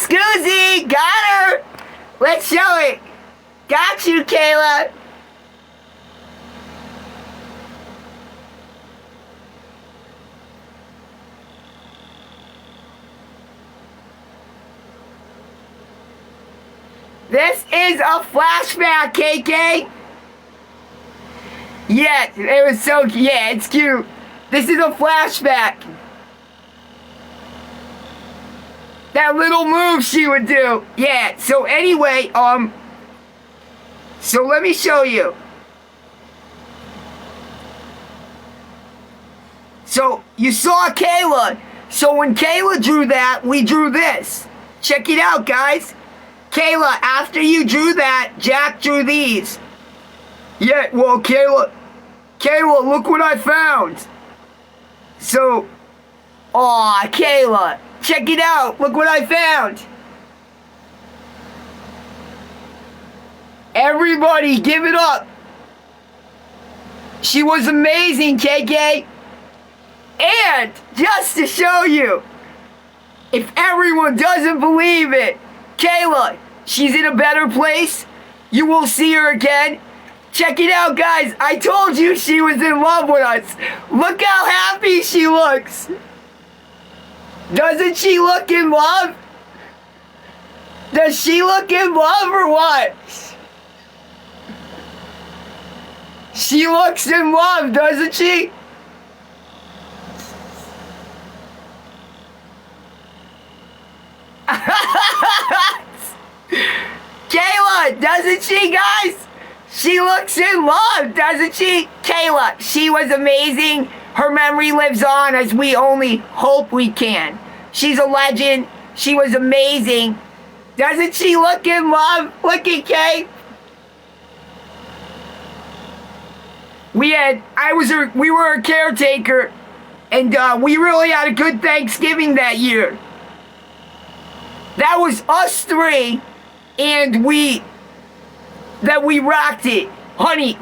Scoozy, got her. Let's show it. Got you, Kayla. This is a flashback, KK. Yeah, it was so, yeah, it's cute. This is a flashback. That little move she would do. Yeah, so anyway, so let me show you. So, you saw Kayla. So when Kayla drew that, we drew this. Check it out, guys. Kayla, after you drew that, Jack drew these. Yeah, well, Kayla, look what I found. So, aw, Kayla, check it out. Look what I found. Everybody, give it up. She was amazing, KK. And, just to show you, if everyone doesn't believe it, Kayla, she's in a better place. You will see her again. Check it out, guys. I told you she was in love with us. Look how happy she looks. Doesn't she look in love? Does she look in love or what? She looks in love, doesn't she? Kayla, doesn't she, guys? She looks in love, doesn't she? Kayla, she was amazing. Her memory lives on as we only hope we can. She's a legend. She was amazing. Doesn't she look in love? Look at Kay. We were a caretaker, and we really had a good Thanksgiving that year. That was us three, and we rocked it. Honey,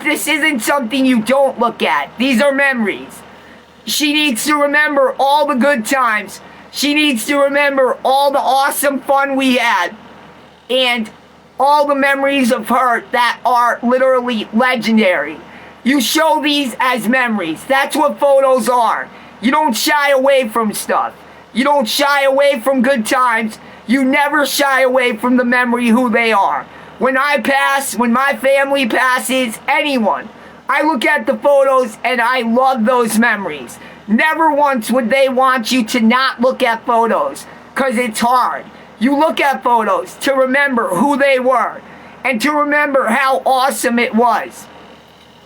this isn't something you don't look at. These are memories. She needs to remember all the good times. She needs to remember all the awesome fun we had. And all the memories of her that are literally legendary. You show these as memories. That's what photos are. You don't shy away from stuff. You don't shy away from good times. You never shy away from the memory who they are. When I pass, when my family passes, anyone, I look at the photos and I love those memories. Never once would they want you to not look at photos, because it's hard. You look at photos to remember who they were and to remember how awesome it was.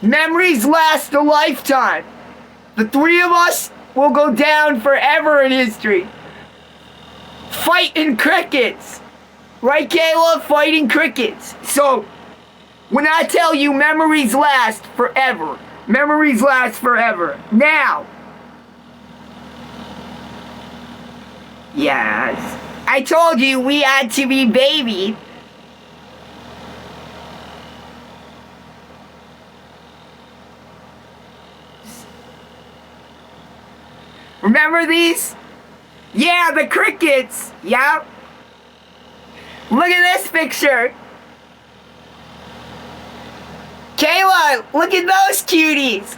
Memories last a lifetime. The three of us will go down forever in history. Fighting crickets. Right, Kayla? Fighting crickets. So, when I tell you memories last forever, memories last forever. Now, yes, I told you we had to be baby. Remember these? Yeah, the crickets. Yep. Look at this picture. Kayla, look at those cuties.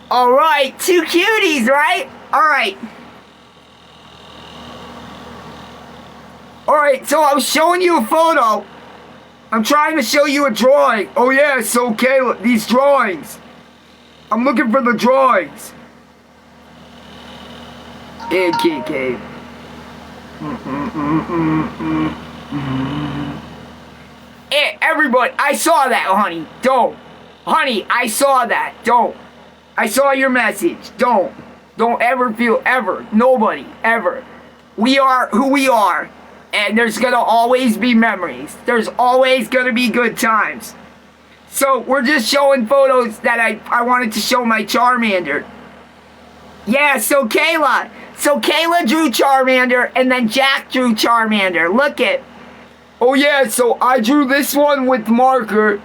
All right, two cuties, right? All right. All right, so I was showing you a photo. I'm trying to show you a drawing. Oh yeah, so Kayla, these drawings. I'm looking for the drawings. And KK. Hey, everybody, I saw that, honey. Don't. Honey, I saw that. Don't. I saw your message. Don't. Don't ever feel, ever. Nobody, ever. We are who we are. And there's going to always be memories. There's always going to be good times. So, we're just showing photos that I wanted to show my Charmander. Yeah, so Kayla. So, Kayla drew Charmander, and then Jack drew Charmander. Look at. Oh yeah, so I drew this one with marker.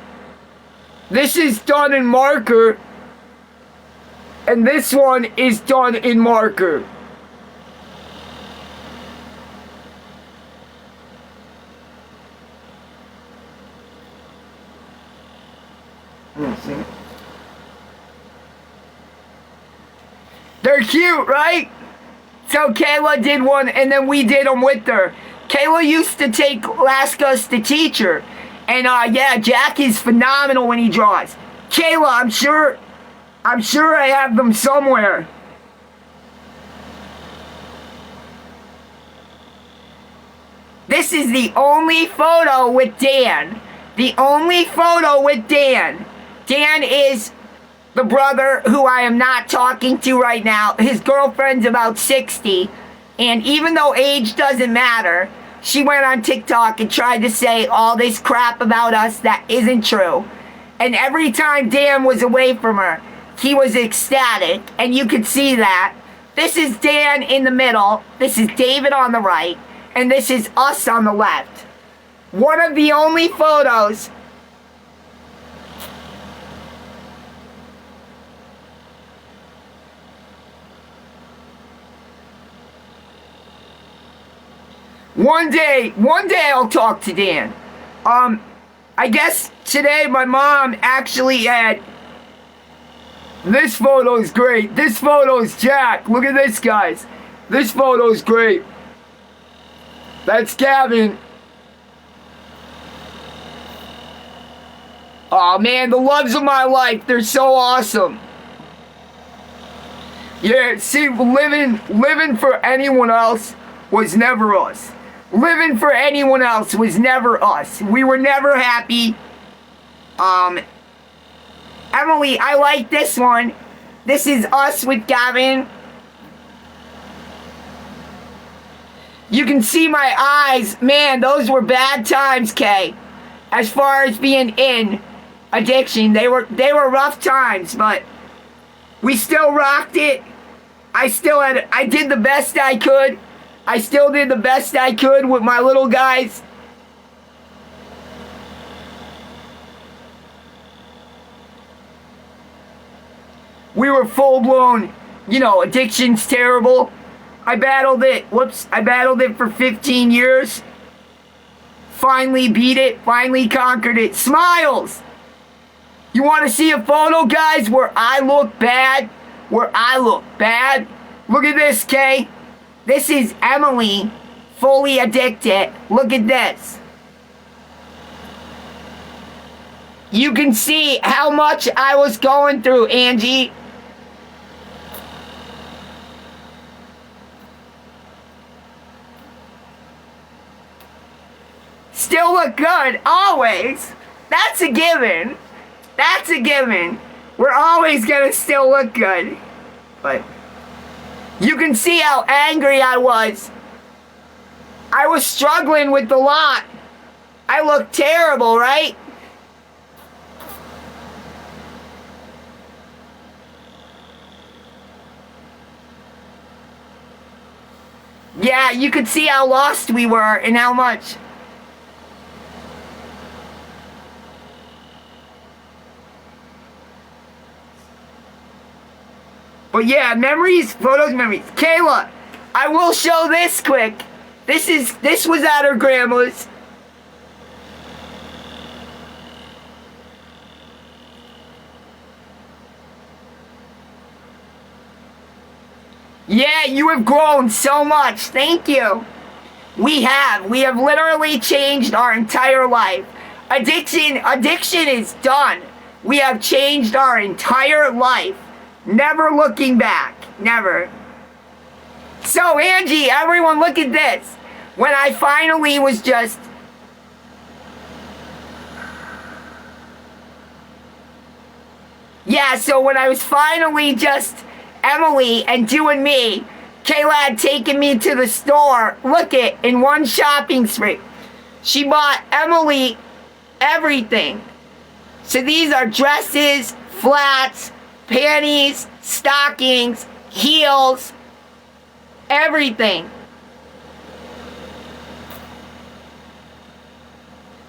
This is done in marker. And this one is done in marker. They're cute, right? So Kayla did one, and then we did them with her. Kayla used to ask us to teach her. And yeah, Jack is phenomenal when he draws. Kayla, I'm sure I have them somewhere. This is the only photo with Dan. The only photo with Dan. Dan is the brother who I am not talking to right now. His girlfriend's about 60. And even though age doesn't matter, she went on TikTok and tried to say all this crap about us that isn't true. And every time Dan was away from her, he was ecstatic. And you could see that. This is Dan in the middle. This is David on the right. And this is us on the left. One of the only photos. One day I'll talk to Dan. I guess today my mom actually had. This photo's great. This photo's Jack. Look at this, guys. This photo's great. That's Gavin. Oh man, the loves of my life. They're so awesome. Yeah, see, living for anyone else was never us. Living for anyone else was never us. We were never happy. Emily, I like this one. This is us with Gavin. You can see my eyes. Man, those were bad times, Kay. As far as being in addiction, they were rough times, but we still rocked it. I did the best I could. I still did the best I could with my little guys. We were full-blown, addiction's terrible. I battled it for 15 years. Finally beat it, finally conquered it. Smiles! You want to see a photo, guys, where I look bad? Look at this, Kay. This is Emily, fully addicted. Look at this. You can see how much I was going through, Angie. Still look good, always. That's a given. We're always gonna still look good. But you can see how angry I was. I was struggling with the lot. I look terrible, right? Yeah, you could see how lost we were and how much. But yeah, photos, memories. Kayla, I will show this quick. This was at her grandma's. Yeah, you have grown so much. Thank you. We have literally changed our entire life. Addiction is done. We have changed our entire life. Never looking back. Never. So, Angie, everyone look at this. When I finally was just... Yeah, so when I was finally just Emily and doing me, Kayla had taken me to the store. Look it, in one shopping spree. She bought Emily everything. So these are dresses, flats, panties, stockings, heels, everything.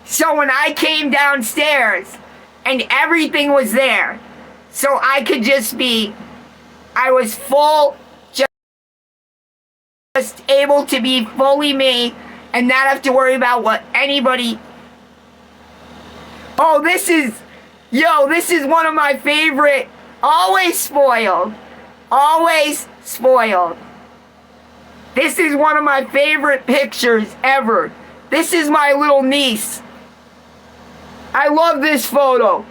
So when I came downstairs and everything was there, so I could just be, I was full, just able to be fully me and not have to worry about what anybody. Oh, this is one of my favorite. Always spoiled. Always spoiled. This is one of my favorite pictures ever. This is my little niece. I love this photo.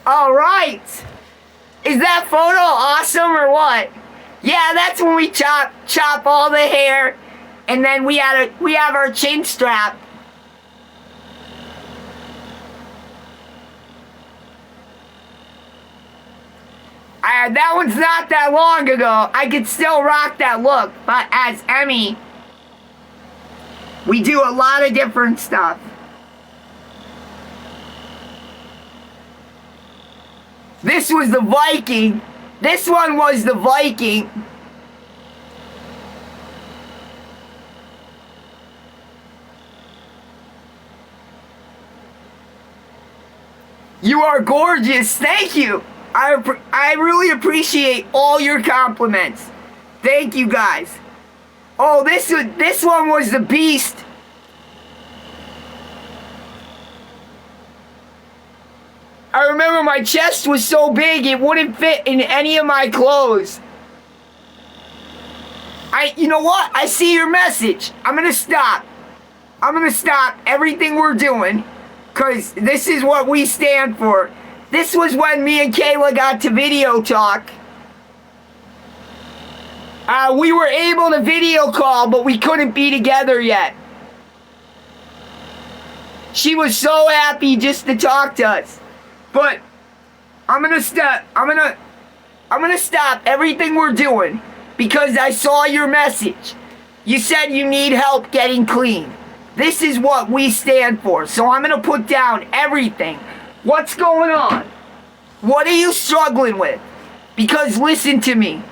All right. Is that photo awesome or what? Yeah, that's when we chop all the hair, and then we have our chin strap. That one's not that long ago. I could still rock that look, but as Emmy, we do a lot of different stuff. This was the Viking. This one was the Viking. You are gorgeous. Thank you. I really appreciate all your compliments. Thank you guys. Oh, this one was the beast. I remember my chest was so big it wouldn't fit in any of my clothes. You know what? I see your message. I'm gonna stop. I'm gonna stop everything we're doing, because this is what we stand for. This was when me and Kayla got to video talk. We were able to video call, but we couldn't be together yet. She was so happy just to talk to us. But I'm gonna stop everything we're doing because I saw your message. You said you need help getting clean. This is what we stand for. So I'm gonna put down everything. What's going on? What are you struggling with? Because listen to me.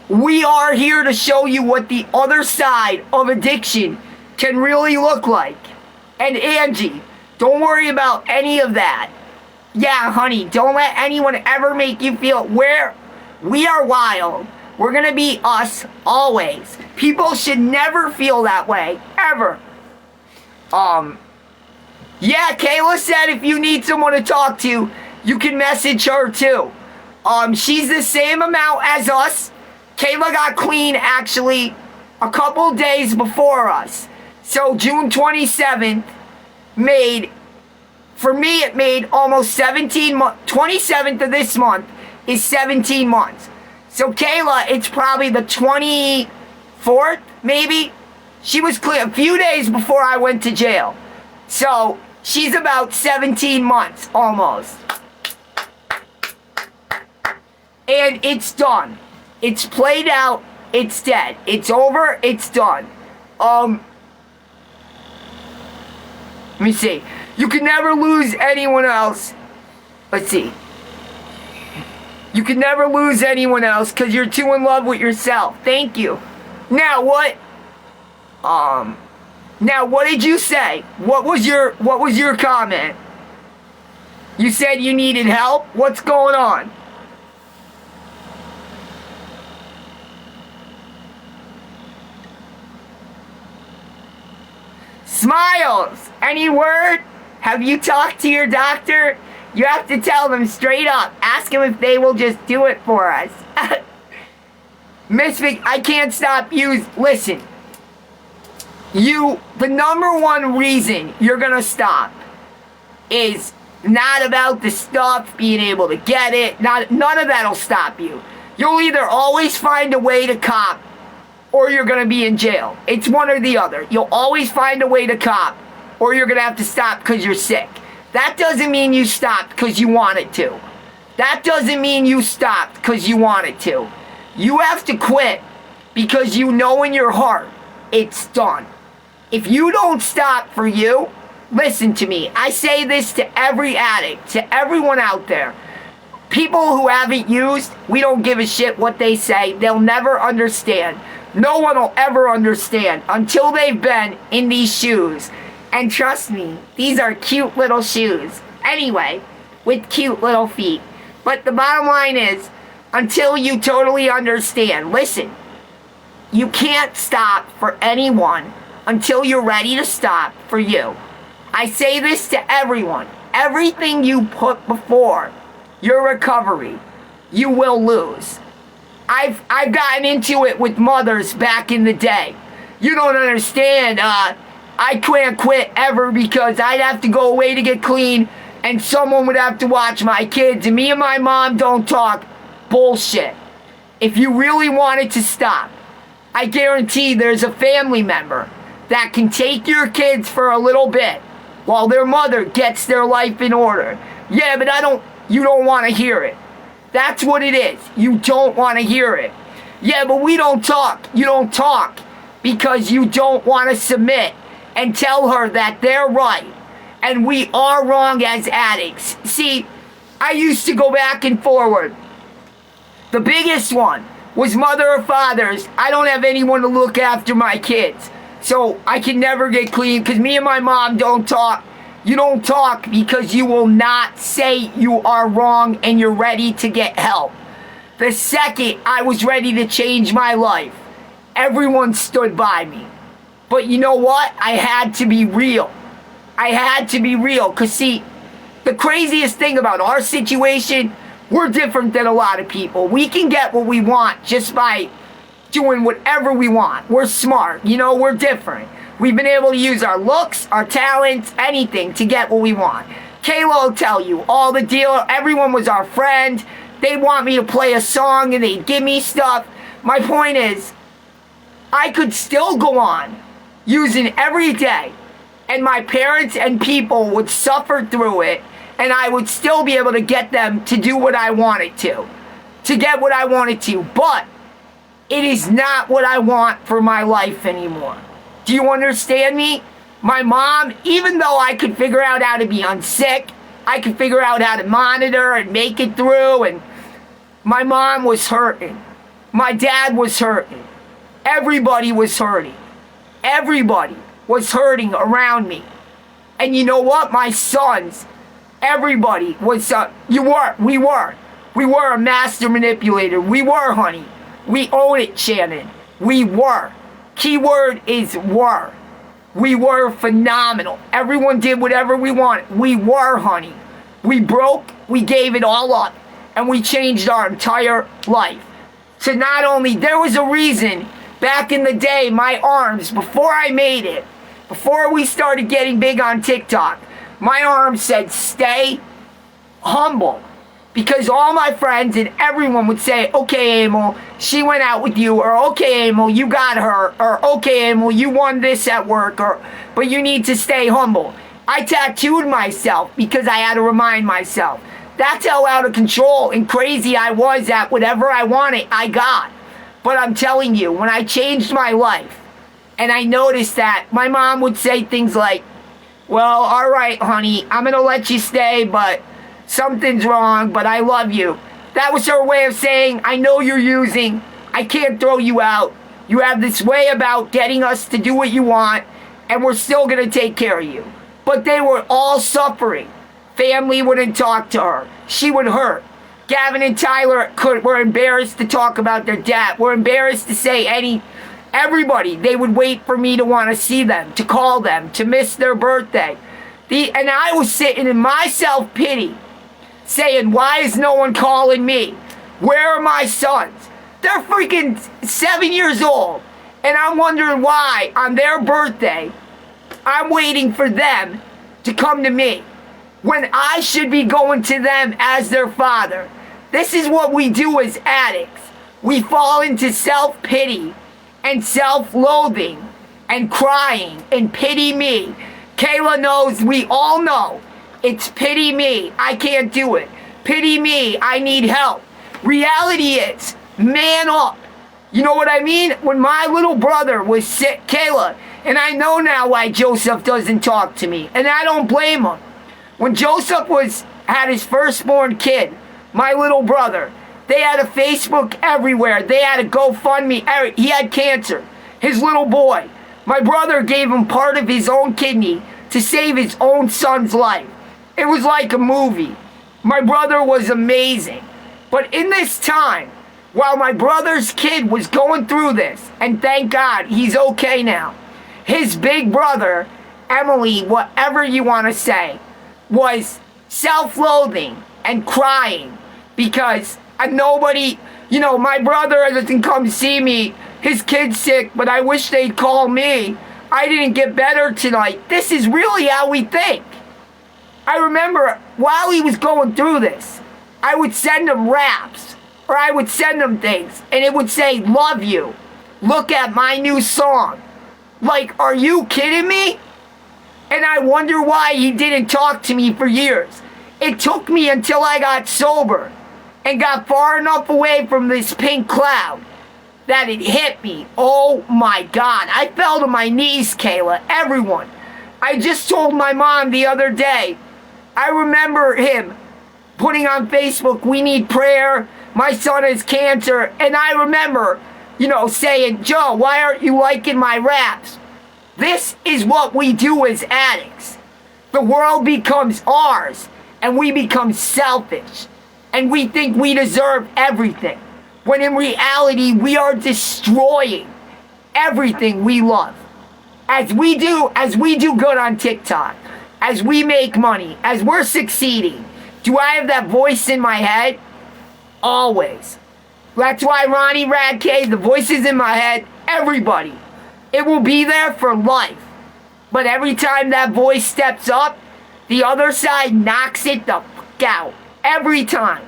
We are here to show you what the other side of addiction can really look like. And Angie, don't worry about any of that. Yeah, honey, don't let anyone ever make you feel we are wild. We're gonna be us always. People should never feel that way, ever. Yeah, Kayla said if you need someone to talk to, you can message her too. She's the same amount as us. Kayla got clean actually a couple days before us. So June 27th for me it made almost 17 months. 27th of this month is 17 months. So Kayla, it's probably the 24th, maybe. She was clean a few days before I went to jail. So she's about 17 months almost. And it's done. It's played out. It's dead. It's over. It's done. Let me see. You can never lose anyone else. Let's see. You can never lose anyone else because you're too in love with yourself. Thank you. Now what? Now what did you say? What was your comment? You said you needed help? What's going on? Smiles! Any word? Have you talked to your doctor? You have to tell them straight up. Ask them if they will just do it for us. Miss Vic, I can't stop you. Listen. The number one reason you're gonna stop is not about the stuff, being able to get it. None of that'll stop you. You'll either always find a way to cop or you're gonna be in jail. It's one or the other. You'll always find a way to cop or you're gonna have to stop because you're sick. That doesn't mean you stopped because you wanted to. That doesn't mean you stopped because you wanted to. You have to quit because you know in your heart it's done. If you don't stop for you, listen to me. I say this to every addict, to everyone out there. People who haven't used, we don't give a shit what they say. They'll never understand. No one will ever understand until they've been in these shoes. And trust me, these are cute little shoes. Anyway, with cute little feet. But the bottom line is, until you totally understand, listen, you can't stop for anyone until you're ready to stop for you. I say this to everyone. Everything you put before your recovery, you will lose. I've gotten into it with mothers back in the day. You don't understand. I can't quit ever because I'd have to go away to get clean and someone would have to watch my kids and me and my mom don't talk. Bullshit. If you really wanted to stop, I guarantee there's a family member that can take your kids for a little bit while their mother gets their life in order. Yeah, but you don't want to hear it. That's what it is. You don't want to hear it. Yeah, but we don't talk. You don't talk because you don't want to submit and tell her that they're right and we are wrong as addicts. See, I used to go back and forward. The biggest one was mother or fathers. I don't have anyone to look after my kids. So I can never get clean because me and my mom don't talk. You don't talk because you will not say you are wrong and you're ready to get help. The second I was ready to change my life, everyone stood by me. But you know what? I had to be real. I had to be real. Because see, the craziest thing about our situation, we're different than a lot of people. We can get what we want just by doing whatever we want. We're smart. You know, we're different. We've been able to use our looks, our talents, anything to get what we want. Kayla will tell you all the deal. Everyone was our friend. They want me to play a song and they'd give me stuff. My point is, I could still go on using every day and my parents and people would suffer through it and I would still be able to get them to do what I wanted to get what I wanted to. But it is not what I want for my life anymore. Do you understand me? My mom, even though I could figure out how to be unsick, I could figure out how to monitor and make it through, and my mom was hurting. My dad was hurting. Everybody was hurting. Everybody was hurting around me. And you know what? My sons, everybody was, we were a master manipulator. We were, honey. We own it, Shannon. We were. Keyword is were. We were phenomenal. Everyone did whatever we wanted. We were, honey. We broke, we gave it all up, and we changed our entire life. So not only, there was a reason back in the day, my arms, before I made it, before we started getting big on TikTok, my arms said, stay humble. Because all my friends and everyone would say, okay, Emil, she went out with you, or okay, Emil, you got her, or okay, Emil, you won this at work, but you need to stay humble. I tattooed myself because I had to remind myself. That's how out of control and crazy I was at whatever I wanted, I got. But I'm telling you, when I changed my life, and I noticed that, my mom would say things like, well, all right, honey, I'm going to let you stay, but something's wrong, but I love you. That was her way of saying, I know you're using. I can't throw you out. You have this way about getting us to do what you want, and we're still going to take care of you. But they were all suffering. Family wouldn't talk to her. She would hurt. Gavin and Tyler were embarrassed to talk about their dad. Were embarrassed to say everybody. They would wait for me to want to see them, to call them, to miss their birthday. And I was sitting in my self-pity, saying, why is no one calling me? Where are my sons? They're freaking 7 years old. And I'm wondering why, on their birthday, I'm waiting for them to come to me when I should be going to them as their father. This is what we do as addicts. We fall into self-pity and self-loathing and crying and pity me. Kayla knows, we all know, it's pity me, I can't do it. Pity me, I need help. Reality is, man up. You know what I mean? When my little brother was sick, Kayla, and I know now why Joseph doesn't talk to me, and I don't blame him. When Joseph had his firstborn kid, my little brother, they had a Facebook everywhere. They had a GoFundMe. He had cancer. His little boy. My brother gave him part of his own kidney to save his own son's life. It was like a movie. My brother was amazing. But in this time, while my brother's kid was going through this, and thank God he's okay now, his big brother, Emily, whatever you want to say, was self-loathing and crying because nobody, my brother doesn't come see me. His kid's sick, but I wish they'd call me. I didn't get better tonight. This is really how we think. I remember while he was going through this, I would send him raps or I would send him things and it would say, love you. Look at my new song. Like, are you kidding me? And I wonder why he didn't talk to me for years. It took me until I got sober and got far enough away from this pink cloud that it hit me. Oh my God. I fell to my knees, Kayla. Everyone. I just told my mom the other day, I remember him putting on Facebook, we need prayer. My son has cancer. And I remember, saying, Joe, why aren't you liking my raps? This is what we do as addicts. The world becomes ours and we become selfish and we think we deserve everything when in reality we are destroying everything we love. As we do good on TikTok, as we make money, as we're succeeding, do I have that voice in my head? Always. That's why Ronnie Radke, the voices in my head, everybody. It will be there for life. But every time that voice steps up, the other side knocks it the fuck out. Every time.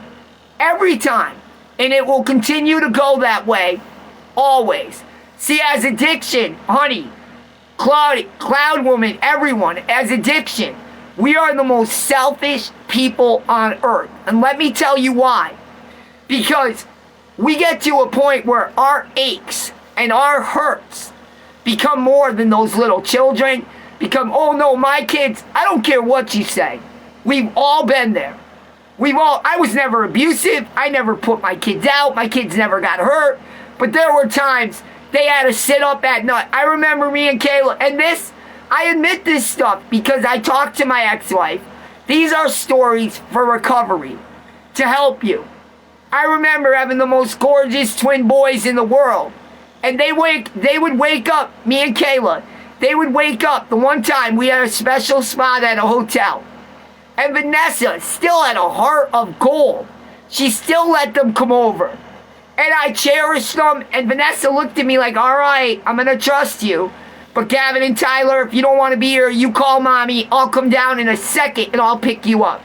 Every time. And it will continue to go that way. Always. See, as addiction, honey, Cloud Woman, everyone, as addiction, we are the most selfish people on earth. And let me tell you why. Because we get to a point where our aches and our hurts become more than those little children. Oh no, my kids, I don't care what you say. We've all been there. I was never abusive. I never put my kids out. My kids never got hurt. But there were times they had to sit up at night. I remember me and Kayla, and I admit this stuff because I talked to my ex-wife. These are stories for recovery, to help you. I remember having the most gorgeous twin boys in the world. And they would wake up, me and Kayla, they would wake up. The one time we had a special spot at a hotel. And Vanessa still had a heart of gold. She still let them come over. And I cherished them. And Vanessa looked at me like, all right, I'm going to trust you. But Gavin and Tyler, if you don't want to be here, you call mommy. I'll come down in a second and I'll pick you up.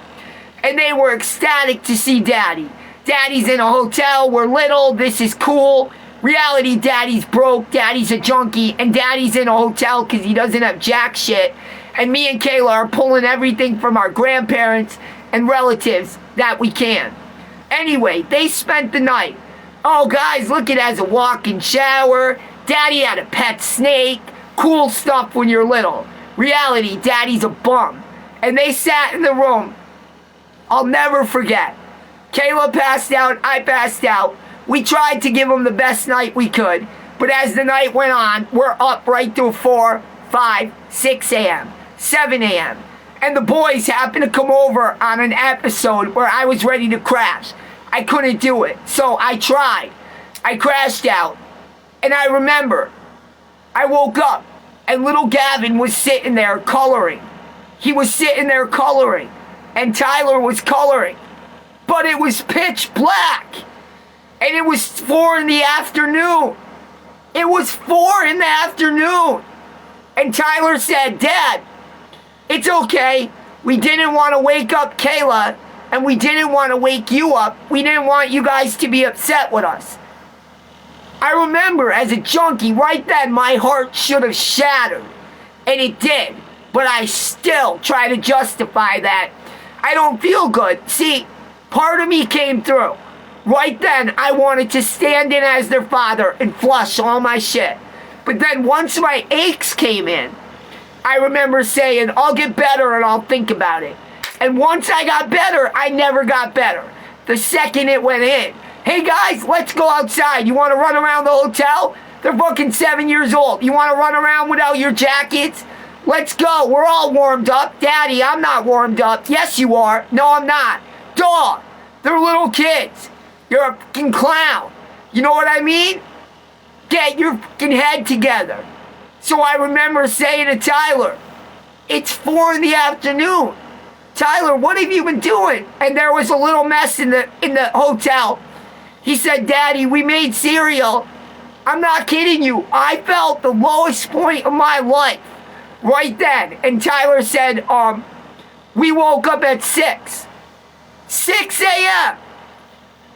And they were ecstatic to see Daddy. Daddy's in a hotel. We're little. This is cool. Reality, Daddy's broke. Daddy's a junkie. And Daddy's in a hotel because he doesn't have jack shit. And me and Kayla are pulling everything from our grandparents and relatives that we can. Anyway, they spent the night. Oh, guys, look, it has a walk-in shower. Daddy had a pet snake. Cool stuff when you're little. Reality, Daddy's a bum. And they sat in the room. I'll never forget. Kayla passed out. I passed out. We tried to give them the best night we could. But as the night went on, we're up right through 4, 5, 6 a.m., 7 a.m. And the boys happened to come over on an episode where I was ready to crash. I couldn't do it. So I tried. I crashed out. And I remember, I woke up and little Gavin was sitting there coloring. He was sitting there coloring. And Tyler was coloring. But it was pitch black. And it was 4 in the afternoon. It was 4 in the afternoon. And Tyler said, Dad, it's okay. We didn't want to wake up Kayla. And we didn't want to wake you up. We didn't want you guys to be upset with us. I remember as a junkie, right then, my heart should have shattered. And it did. But I still try to justify that. I don't feel good. See, part of me came through. Right then, I wanted to stand in as their father and flush all my shit. But then once my aches came in, I remember saying, I'll get better and I'll think about it. And once I got better, I never got better. The second it went in, hey guys, let's go outside. You want to run around the hotel? They're fucking 7 years old. You want to run around without your jackets? Let's go. We're all warmed up. Daddy, I'm not warmed up. Yes, you are. No, I'm not. Dog, they're little kids. You're a fucking clown. You know what I mean? Get your fucking head together. So I remember saying to Tyler, it's 4 in the afternoon. Tyler, what have you been doing? And there was a little mess in the hotel. He said, Daddy, we made cereal. I'm not kidding you. I felt the lowest point of my life right then. And Tyler said, we woke up at 6. 6 a.m.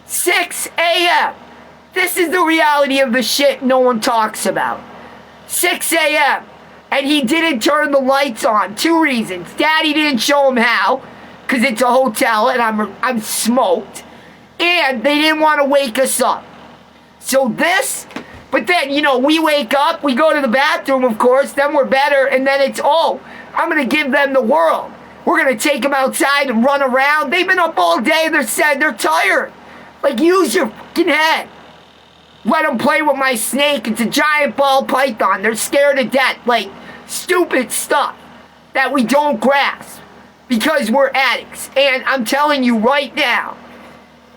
6 a.m. This is the reality of the shit no one talks about. 6 a.m. And he didn't turn the lights on. 2 reasons. Daddy didn't show him how, because it's a hotel and I'm smoked. And they didn't want to wake us up. So this, but then, we wake up, we go to the bathroom, of course, then we're better, and then it's, I'm going to give them the world. We're going to take them outside and run around. They've been up all day, they're tired. Like, use your fucking head. Let them play with my snake. It's a giant ball python. They're scared to death. Like, stupid stuff that we don't grasp because we're addicts. And I'm telling you right now,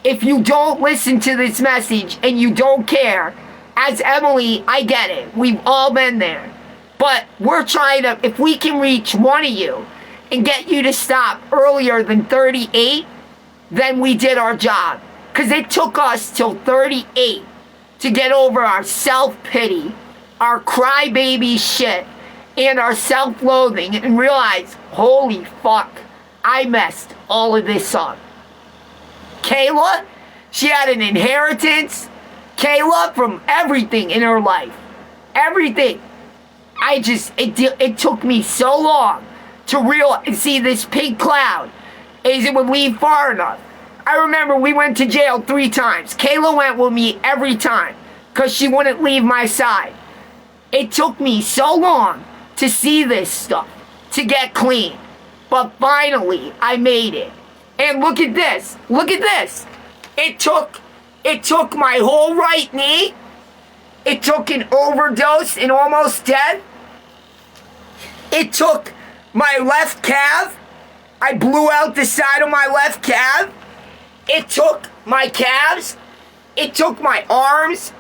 if you don't listen to this message and you don't care, as Emily, I get it. We've all been there. But we're trying to, if we can reach one of you and get you to stop earlier than 38, then we did our job. Because it took us till 38 to get over our self-pity, our crybaby shit, and our self-loathing and realize, holy fuck, I messed all of this up. Kayla, she had an inheritance. Kayla, from everything in her life. Everything. It took me so long to see this pink cloud as it would leave far enough. I remember we went to jail 3 times. Kayla went with me every time because she wouldn't leave my side. It took me so long to see this stuff, to get clean. But finally, I made it. And look at this. Look at this. It took my whole right knee. It took an overdose and almost death. It took my left calf. I blew out the side of my left calf. It took my calves. It took my arms.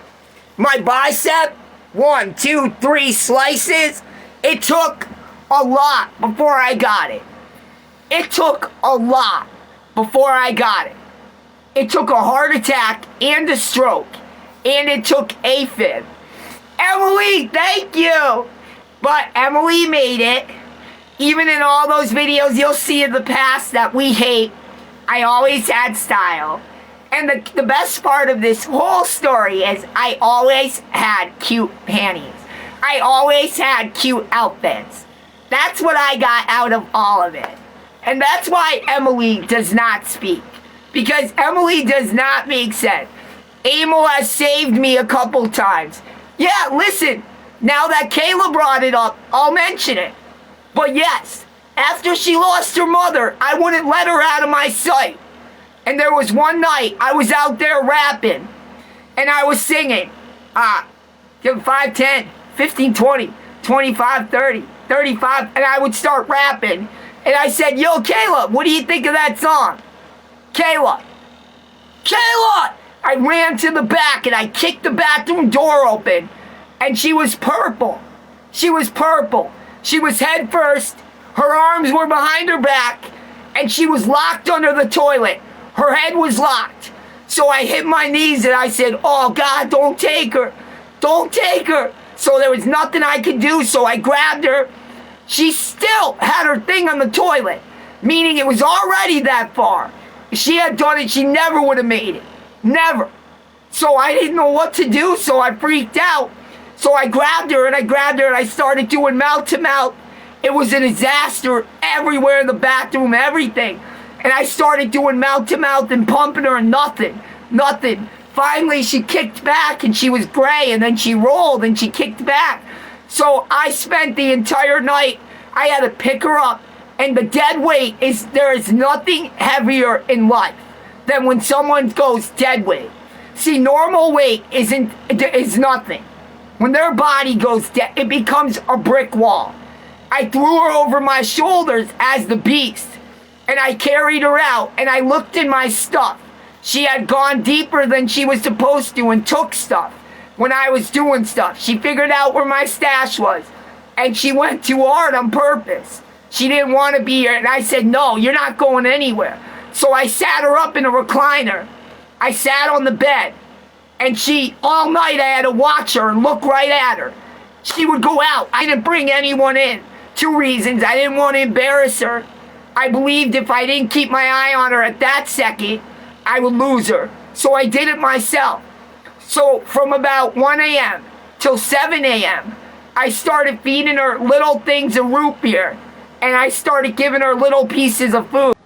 My bicep. 1, 2, 3 slices. It took a lot before I got it. It took a lot before I got it. It took a heart attack and a stroke. And it took AFib. Emily, thank you. But Emily made it. Even in all those videos you'll see in the past that we hate, I always had style. And the best part of this whole story is I always had cute panties. I always had cute outfits. That's what I got out of all of it. And that's why Emily does not speak. Because Emily does not make sense. Emil has saved me a couple times. Yeah, listen, now that Kayla brought it up, I'll mention it. But yes, after she lost her mother, I wouldn't let her out of my sight. And there was one night I was out there rapping. And I was singing. 5, 10, 15, 20, 25, 30, 35. And I would start rapping. And I said, yo, Kayla, what do you think of that song? Kayla! I ran to the back and I kicked the bathroom door open. And she was purple. She was head first. Her arms were behind her back. And she was locked under the toilet. Her head was locked. So I hit my knees and I said, oh God, don't take her. Don't take her. So there was nothing I could do. So I grabbed her. She still had her thing on the toilet. Meaning it was already that far. If she had done it, she never would have made it. Never. So I didn't know what to do. So I freaked out. So I grabbed her and I started doing mouth to mouth. It was a disaster everywhere in the bathroom, everything. And I started doing mouth to mouth and pumping her and nothing. Nothing. Finally, she kicked back and she was gray, and then she rolled and she kicked back. So I spent the entire night, I had to pick her up. And the dead weight there is nothing heavier in life than when someone goes dead weight. See, normal weight is nothing. When their body goes dead, it becomes a brick wall. I threw her over my shoulders as the beast, and I carried her out, and I looked in my stuff. She had gone deeper than she was supposed to and took stuff when I was doing stuff. She figured out where my stash was, and she went too hard on purpose. She didn't want to be here, and I said, no, you're not going anywhere. So I sat her up in a recliner. I sat on the bed, and all night I had to watch her and look right at her. She would go out. I didn't bring anyone in. 2 reasons. I didn't want to embarrass her. I believed if I didn't keep my eye on her at that second, I would lose her. So I did it myself. So from about 1 a.m. till 7 a.m., I started feeding her little things of root beer. And I started giving her little pieces of food.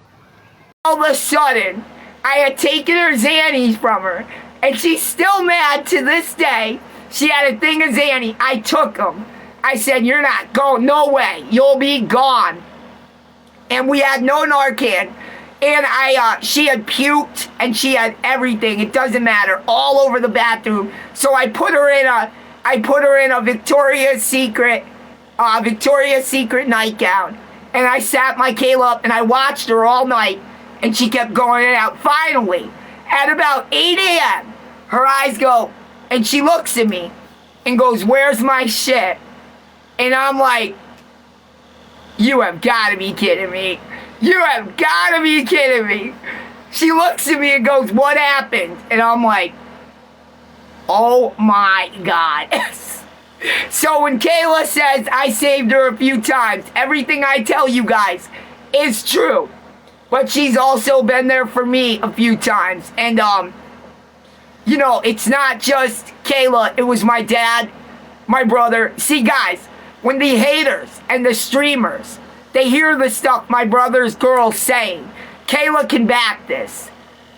All of a sudden, I had taken her Xannies from her. And she's still mad to this day. She had a thing of Xannies. I took them. I said, you're not going, no way. You'll be gone. And we had no Narcan. And she had puked and she had everything. It doesn't matter. All over the bathroom. So I put her in a Victoria's Secret nightgown. And I sat my Kayla up and I watched her all night. And she kept going in and out. Finally, at about 8 a.m., her eyes go, and she looks at me and goes, where's my shit? And I'm like, you have got to be kidding me. You have got to be kidding me. She looks at me and goes, what happened? And I'm like, oh my God. So when Kayla says I saved her a few times, everything I tell you guys is true. But she's also been there for me a few times. And, you know, it's not just Kayla. It was my dad, my brother. See, guys, when the haters and the streamers, they hear the stuff my brother's girl's saying, Kayla can back this.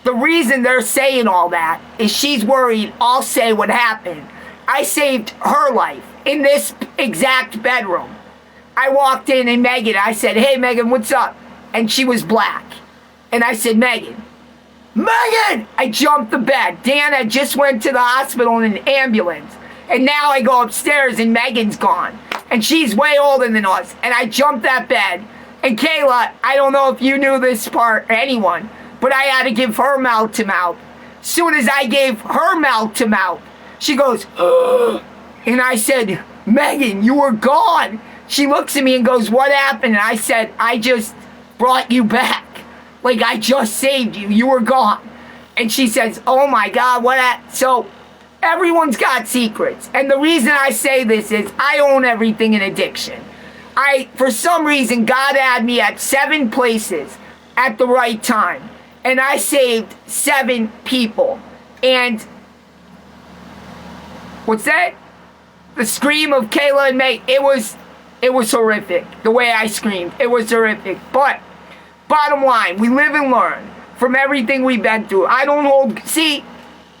The reason they're saying all that is she's worried I'll say what happened. I saved her life in this exact bedroom. I walked in and Megan, I said, hey, Megan, what's up? And she was black. And I said, Megan! I jumped the bed. Dan had just went to the hospital in an ambulance. And now I go upstairs and Megan's gone. And she's way older than us. And I jumped that bed. And Kayla, I don't know if you knew this part or anyone, but I had to give her mouth to mouth. Soon as I gave her mouth to mouth, she goes, ugh. And I said, Megan, you were gone. She looks at me and goes, what happened? And I said, I just brought you back. Like, I just saved you. You were gone. And she says, oh my God, so everyone's got secrets. And the reason I say this is I own everything in addiction. For some reason, God had me at 7 places at the right time. And I saved 7 people. And what's that? The scream of Kayla and Meg, it was horrific. The way I screamed, it was horrific. But bottom line, we live and learn from everything we've been through.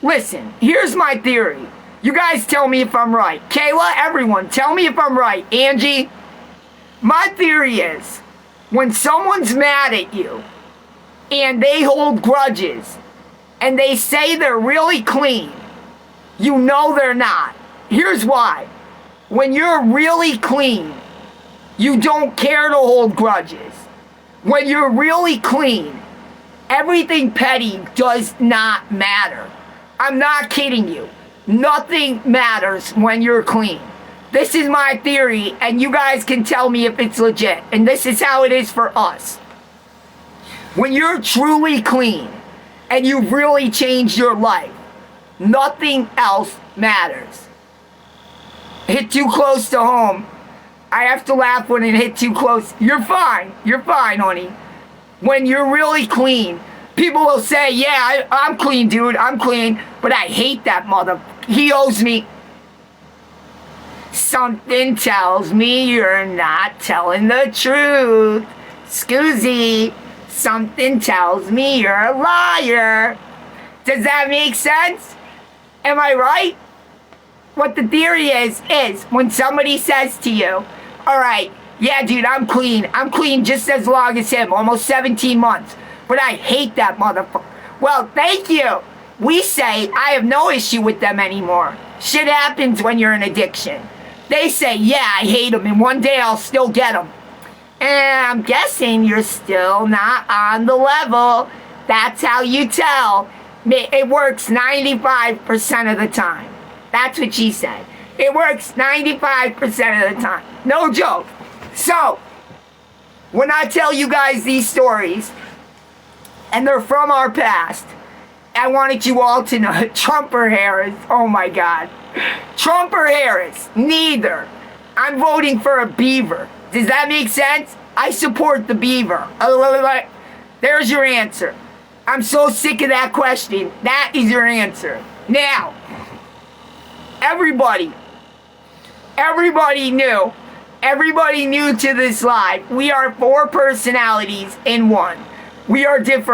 Listen, here's my theory. You guys tell me if I'm right. Kayla, everyone, tell me if I'm right. Angie, my theory is when someone's mad at you and they hold grudges and they say they're really clean, you know they're not. Here's why. When you're really clean, you don't care to hold grudges. When you're really clean, everything petty does not matter. I'm not kidding you. Nothing matters when you're clean. This is my theory, and you guys can tell me if it's legit. And this is how it is for us. When you're truly clean, and you've really changed your life, nothing else matters. Hit too close to home. I have to laugh when it hit too close. You're fine. You're fine, honey. When you're really clean, people will say, yeah, I'm clean, dude. I'm clean. But I hate that mother. He owes me. Something tells me you're not telling the truth. Scoozy. Something tells me you're a liar. Does that make sense? Am I right? What the theory is when somebody says to you, all right, yeah, dude, I'm clean. I'm clean just as long as him, almost 17 months. But I hate that motherfucker. Well, thank you. We say, I have no issue with them anymore. Shit happens when you're in addiction. They say, yeah, I hate them, and one day I'll still get them. And I'm guessing you're still not on the level. That's how you tell. It works 95% of the time. That's what she said. It works 95% of the time. No joke. So, when I tell you guys these stories, and they're from our past, I wanted you all to know, Trump or Harris, oh my God. Trump or Harris, neither. I'm voting for a beaver. Does that make sense? I support the beaver. There's your answer. I'm so sick of that question. That is your answer. Now, everybody knew to this live, we are 4 personalities in one. We are different.